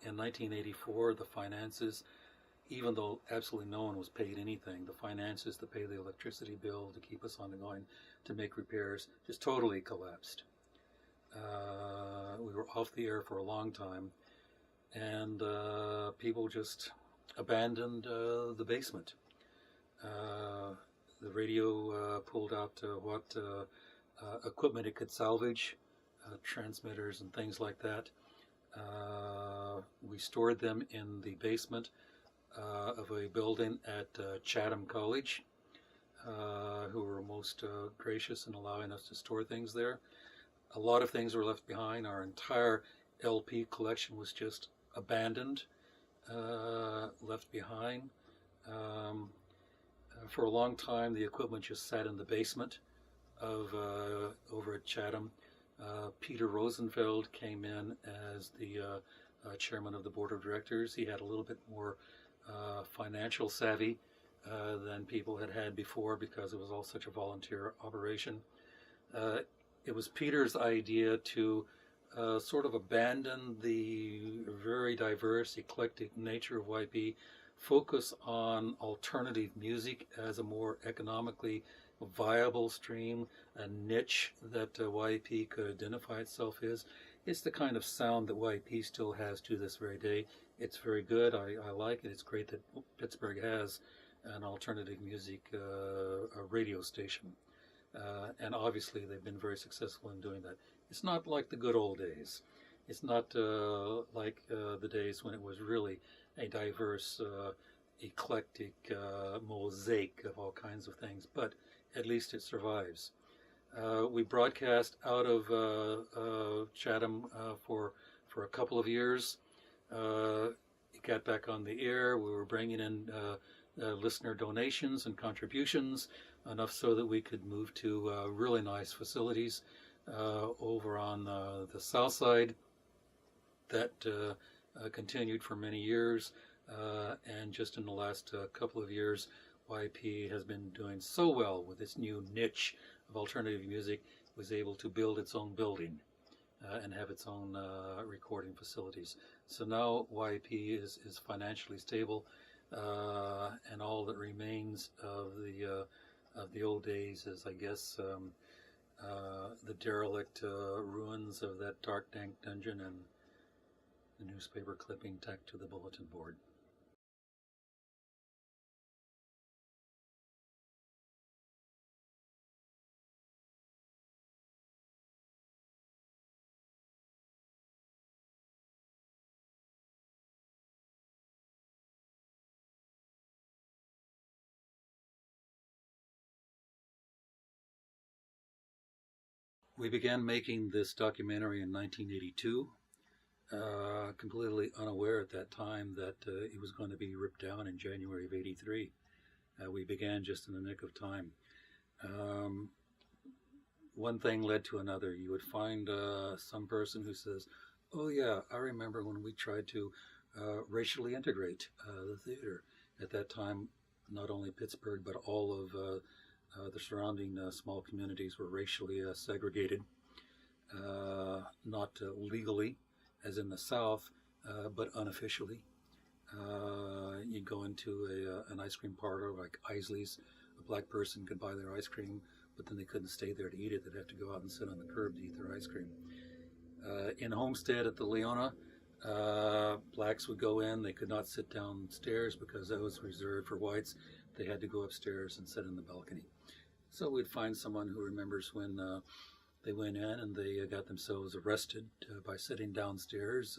in 1984, the finances, even though absolutely no one was paid anything, the finances to pay the electricity bill, to keep us on the going, to make repairs, just totally collapsed. We were off the air for a long time, and people just abandoned the basement. The radio pulled out what equipment it could salvage, transmitters and things like that. We stored them in the basement of a building at Chatham College, who were most gracious in allowing us to store things there. A lot of things were left behind. Our entire LP collection was just abandoned, left behind. For a long time, the equipment just sat in the basement of over at Chatham. Peter Rosenfeld came in as the chairman of the board of directors. He had a little bit more financial savvy than people had had before, because it was all such a volunteer operation. It was Peter's idea to sort of abandon the very diverse, eclectic nature of YP, focus on alternative music as a more economically viable stream, a niche that YP could identify itself as. It's the kind of sound that YP still has to this very day. It's very good. I like it. It's great that Pittsburgh has an alternative music radio station. And obviously they've been very successful in doing that. It's not like the good old days. It's not like the days when it was really a diverse, eclectic mosaic of all kinds of things, but at least it survives. We broadcast out of Chatham for a couple of years. It got back on the air. We were bringing in listener donations and contributions, enough so that we could move to really nice facilities over on the south side that continued for many years, and just in the last couple of years, YP has been doing so well with its new niche of alternative music, was able to build its own building and have its own recording facilities. So now YP is financially stable, and all that remains of the old days is, I guess, the derelict ruins of that dark, dank dungeon and the newspaper clipping tacked to the bulletin board. We began making this documentary in 1982, completely unaware at that time that it was going to be ripped down in January of '83. We began just in the nick of time. One thing led to another. You would find some person who says, "Oh yeah, I remember when we tried to racially integrate the theater." At that time, not only Pittsburgh, but all of the surrounding small communities were racially segregated, not legally, as in the South, but unofficially. You'd go into an ice cream parlor like Isley's. A black person could buy their ice cream, but then they couldn't stay there to eat it. They'd have to go out and sit on the curb to eat their ice cream. In Homestead at the Leona, blacks would go in. They could not sit downstairs because that was reserved for whites. They had to go upstairs and sit in the balcony. So we'd find someone who remembers when they went in and they got themselves arrested by sitting downstairs,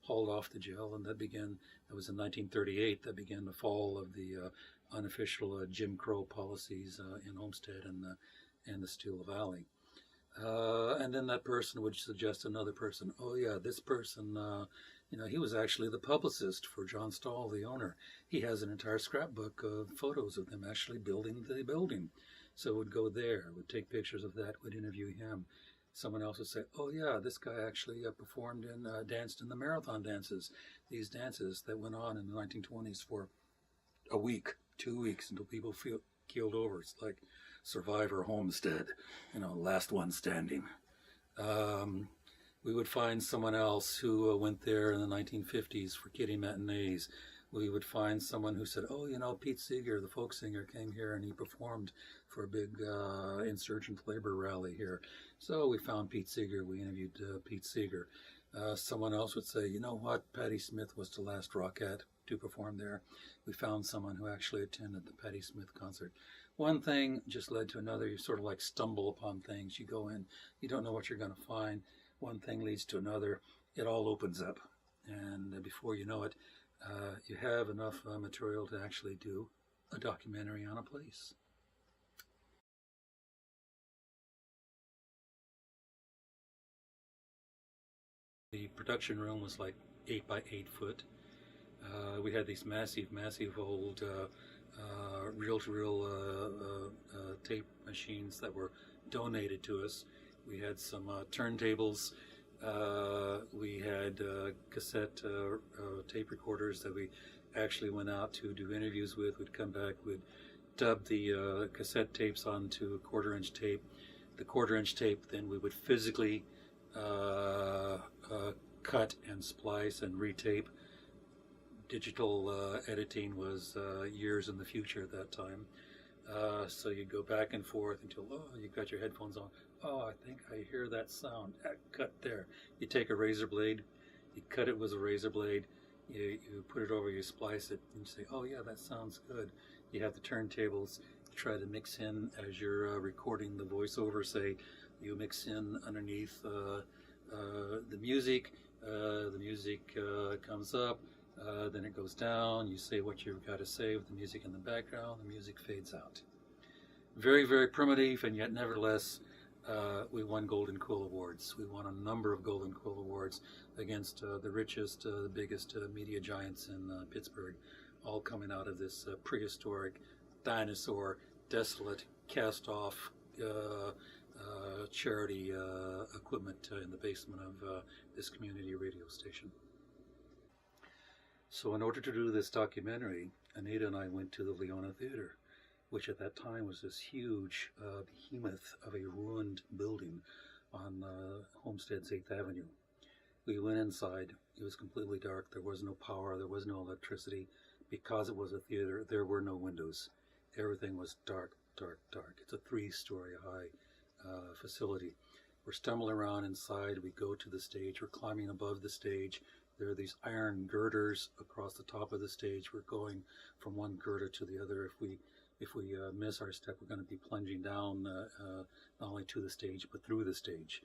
hauled off to jail, and that was in 1938, that began the fall of the unofficial Jim Crow policies in Homestead and the Steel Valley. And then that person would suggest another person, "Oh yeah, this person, he was actually the publicist for John Stahl, the owner. He has an entire scrapbook of photos of them actually building the building." So would go there, would take pictures of that, would interview him. Someone else would say, "Oh yeah, this guy actually performed and danced in the marathon dances, these dances that went on in the 1920s for a week, 2 weeks, until people keeled over. It's like Survivor Homestead, last one standing." We would find someone else who went there in the 1950s for kiddie matinees. We would find someone who said, oh, you know, Pete Seeger, the folk singer, came here and he performed for a big insurgent labor rally here. So we found Pete Seeger. We interviewed Pete Seeger. Someone else would say, you know what, Patti Smith was the last rockette to perform there. We found someone who actually attended the Patti Smith concert. One thing just led to another. You sort of like stumble upon things. You go in, you don't know what you're going to find. One thing leads to another. It all opens up. And before you know it, you have enough material to actually do a documentary on a place. The production room was like 8 by 8 foot. We had these massive old reel-to-reel tape machines that were donated to us. We had some turntables. We had cassette tape recorders that we actually went out to do interviews with. We'd come back, we'd dub the cassette tapes onto quarter-inch tape. The quarter-inch tape, then we would physically cut and splice and retape. Digital editing was years in the future at that time. So you'd go back and forth until, oh, you got your headphones on. Oh, I think I hear that sound. Cut there. You take a razor blade, you cut it with a razor blade, you put it over, you splice it, and you say, oh yeah, that sounds good. You have the turntables, you try to mix in as you're recording the voiceover, say, you mix in underneath the music. The music comes up, then it goes down, you say what you've got to say with the music in the background, the music fades out. Very, very primitive, and yet nevertheless, we won Golden Quill Awards. We won a number of Golden Quill Awards against the richest, the biggest media giants in Pittsburgh, all coming out of this prehistoric, dinosaur, desolate, cast-off charity equipment in the basement of this community radio station. So in order to do this documentary, Anita and I went to the Leona Theater, which at that time was this huge behemoth of a ruined building on Homestead's 8th Avenue. We went inside. It was completely dark. There was no power. There was no electricity. Because it was a theater, there were no windows. Everything was dark, dark, dark. It's a 3-story high facility. We're stumbling around inside. We go to the stage. We're climbing above the stage. There are these iron girders across the top of the stage. We're going from one girder to the other. If we miss our step, we're going to be plunging down not only to the stage, but through the stage.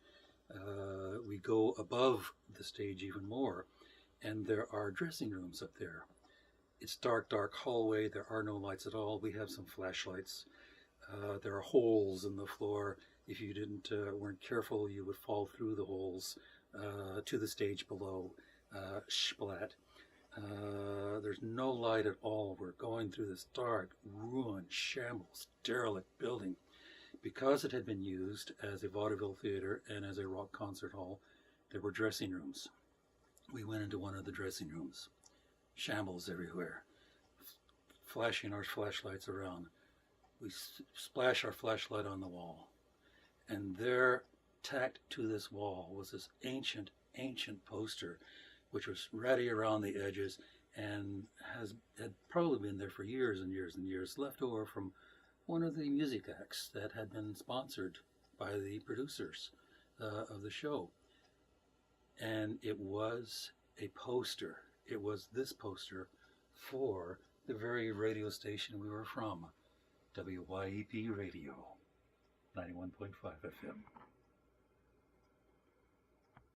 We go above the stage even more, and there are dressing rooms up there. It's dark, dark hallway. There are no lights at all. We have some flashlights. There are holes in the floor. If you weren't careful, you would fall through the holes to the stage below. Splat. There's no light at all. We're going through this dark, ruined, shambles, derelict building. Because it had been used as a vaudeville theater and as a rock concert hall, there were dressing rooms. We went into one of the dressing rooms. Shambles everywhere. Flashing our flashlights around. We splash our flashlight on the wall. And there, tacked to this wall, was this ancient, ancient poster, which was ratty around the edges and had probably been there for years and years and years, left over from one of the music acts that had been sponsored by the producers of the show. And it was a poster. It was this poster for the very radio station we were from, WYEP Radio, 91.5 FM.